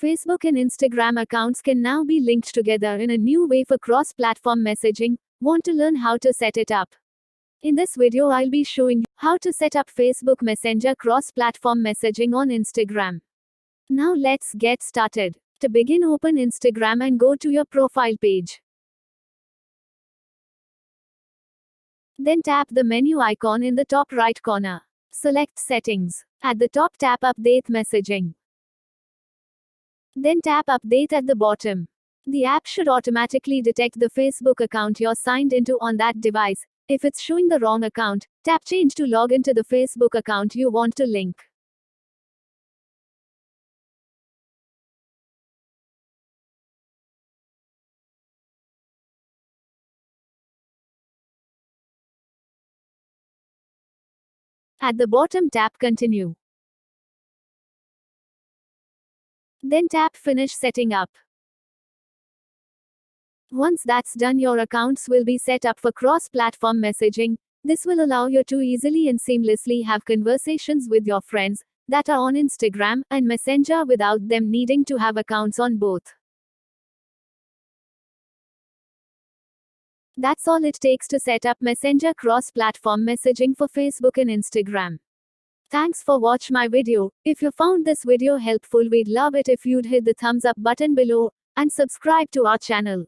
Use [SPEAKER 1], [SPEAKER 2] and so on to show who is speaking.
[SPEAKER 1] Facebook and Instagram accounts can now be linked together in a new way for cross-platform messaging. Want to learn how to set it up? In this video, I'll be showing you how to set up Facebook Messenger cross-platform messaging on Instagram. Now let's get started. To begin, open Instagram and go to your profile page. Then tap the menu icon in the top right corner. Select Settings. At the top, tap Update Messaging. Then tap Update at the bottom. The app should automatically detect the Facebook account you're signed into on that device. If it's showing the wrong account, tap Change to log into the Facebook account you want to link. At the bottom, tap Continue. Then tap Finish Setting Up. Once that's done, your accounts will be set up for cross-platform messaging. This will allow you to easily and seamlessly have conversations with your friends that are on Instagram and Messenger without them needing to have accounts on both. That's all it takes to set up Messenger cross-platform messaging for Facebook and Instagram. Thanks for watching my video. If you found this video helpful, we'd love it if you'd hit the thumbs up button below and subscribe to our channel.